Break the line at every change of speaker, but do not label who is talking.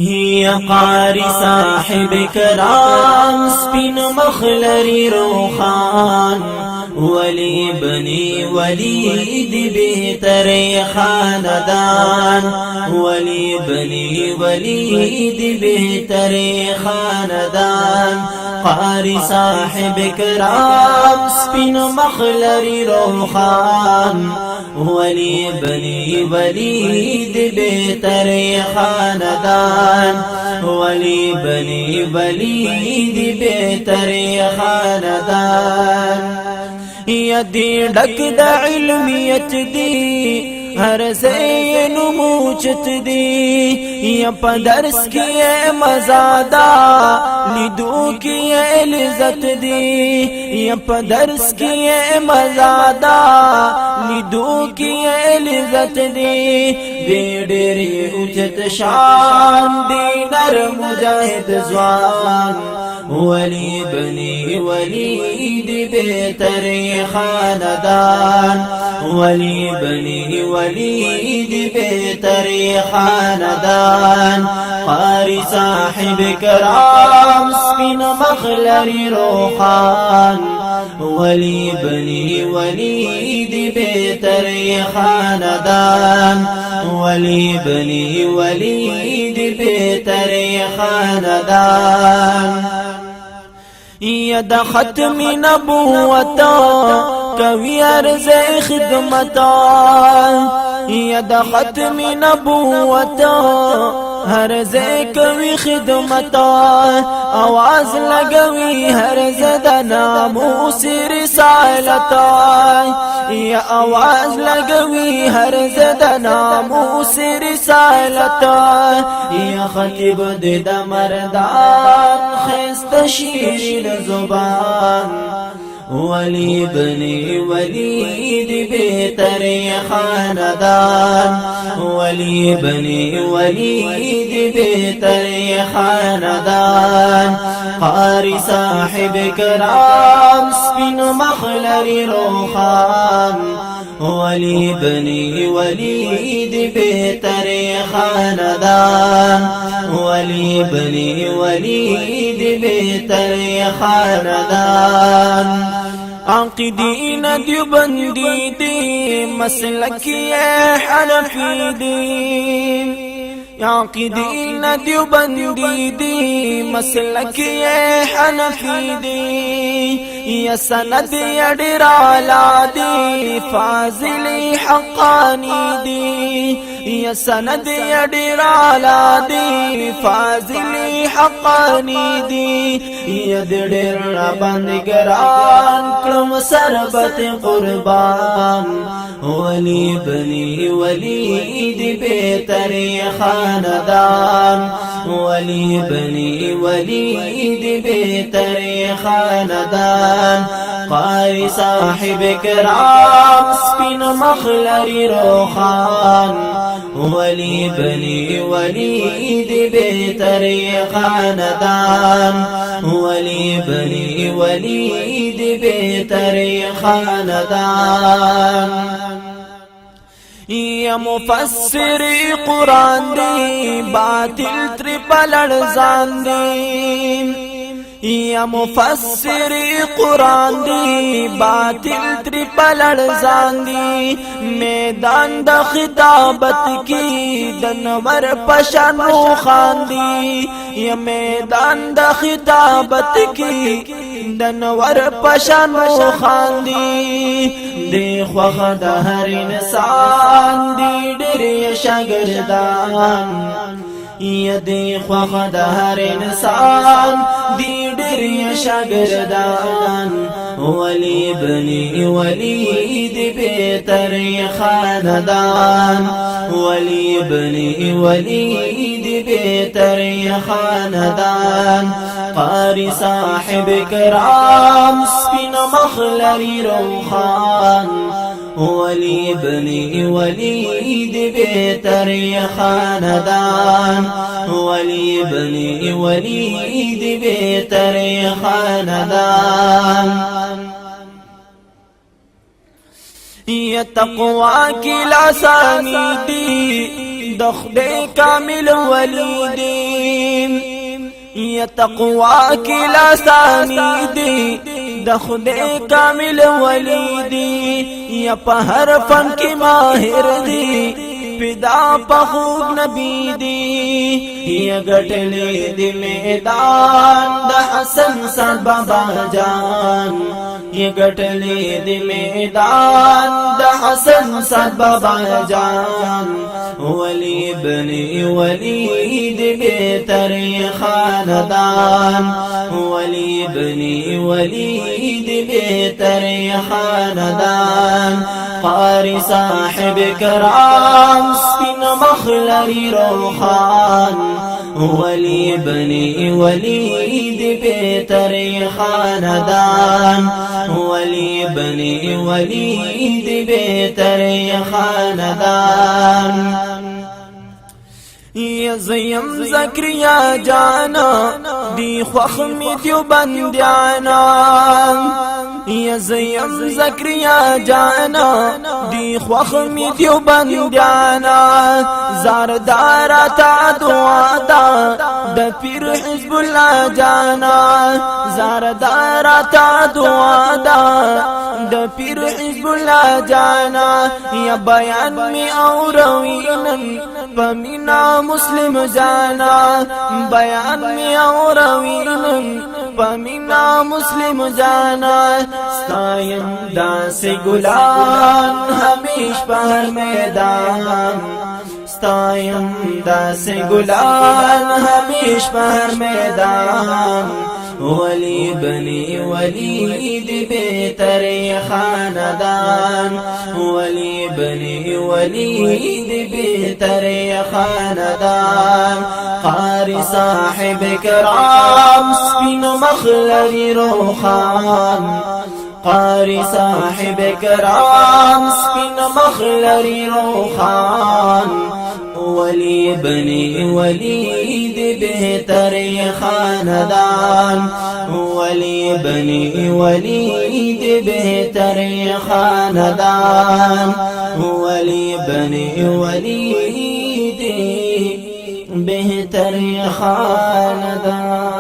یا قاری صاحب کرام سپین مخلری روخان ولی بنی ولید بہتر خاندان ولی بنی ولید بہتر خاندان قاری صاحب کرام سپین مخلری روخان ولی بنی ولید بہتر خاندان ولی بنی ولید بہتر خاندان یدی ڈک دا علمیت دی ہر زین موچت دی یا پا درس کی مزادا لیدو کی لذت دی یا پا درس کی مزادا لیدو کی لذت دی دیڑی اچت شان دی نر مجاہد زوان ولی بنی ولید بہتر خاندان ولی بنی ولید بہتر خاندان قاری صاحب کرام سپین مخلری روخان ولی بنی ولید بہتر خاندان ولی بنی ولید بہتر خاندان ید ختم نبوتا کوي عرض خدمتا ید ختم نبوتا ہر زے کوي خدمتا آواز لگوي ہر زدہ ناموس رسالتا یا آواز لگوي ہر زدہ ناموس رسالتا یا خطیب دد مردان خیست شیرین زبان ولی بنی ولید بہتر خاندان ولی بنی ولید بہتر خاندان قاری صاحب کرام سپین مخلری روخان ولی بنی ولید بہتر خاندان ولی بنی ولید بہتر خاندان عقیدین دیوبندی دی مسلکی حنفی دی عقیدین دیوبندی دی مسلکی حنفی دی یا سند یڈرالا دی فاضل حقانی دی یا سند یڈرالا دی فاضل حقانی دی یا دیر بندگران کرم سربت قربان ولی بنی ولید بہتر خاندان ولی بنی ولید بہتر خاندان قاری صاحب کرام سپین مخلری روخان ولی بنی ولید بہتر خاندان ولی بنی ولید بہتر خاندان یا مفسر قرآن دی باطل تر پلڑزان دی یا مفسر قرآن دی باطل تر پلڑزان دی میدان دا خطابت کی دنور پشان روخان دی یا میدان دا خطابت کی دنور پشان روخان دی دی خوخ دا ہر انسان دی ڈری شاگردان یا دی خوخ دا ہر انسان دی ڈری شاگردان ولی بنی ولید بہتر خاندان ولی بنی ولید بہتر خاندان قاری صاحب کرام سپین مخلری روخان ولی بنی ولید بہتر خاندان ولی بنی ولید بہتر خاندان یہ تقوی کی لاسانی دی دخدے کامل ولی دی یا تقوا کی لاسانی دی د خدای کامل ولی دی یا په هر فن کی ماهر دی پیدا په خوب نبی دی یا گٹلی دی میدان د حسن سعد بابا جان یا گٹلی دی میدان د حسن سعد بابا جان ولی بنی ولی دی بہتر خاندان ولی بنی ولی دی بہتر خاندان قاری صاحب کرام سپین مخلری روخان ولی بنی ولی دی بہتر خاندان ولی بنی ولی دی بہتر خاندان یا زیم زکریا جانا دی خوخمی دیو بندیانا یا زیم زکریا جانا دی خوخمی دیو بندیانا زاردارا تا دعا دا د پیر حزب اللہ جانا زاردارا تا دعا دا د پیر حزب اللہ جانا یا بیان می اوروینن پمینا مسلم جانا بیان می اوروینن پمینا مسلم جانا ستایم داس گلان ہمیش پر میدان ستایم داس گلان ہمیش پر میدان ولی بنی ولی دی بہتر خاندان ولی بنی ولی دی بہتر خاندان قاری صاحب کرام سپین مخلری روخان قاری صاحب کرام سپین مخلری روخان ولی بنی ولی دی بہتر خاندان ولی بنی ولی دی بہتر خاندان ولی بنی ولی دی بہتر خاندان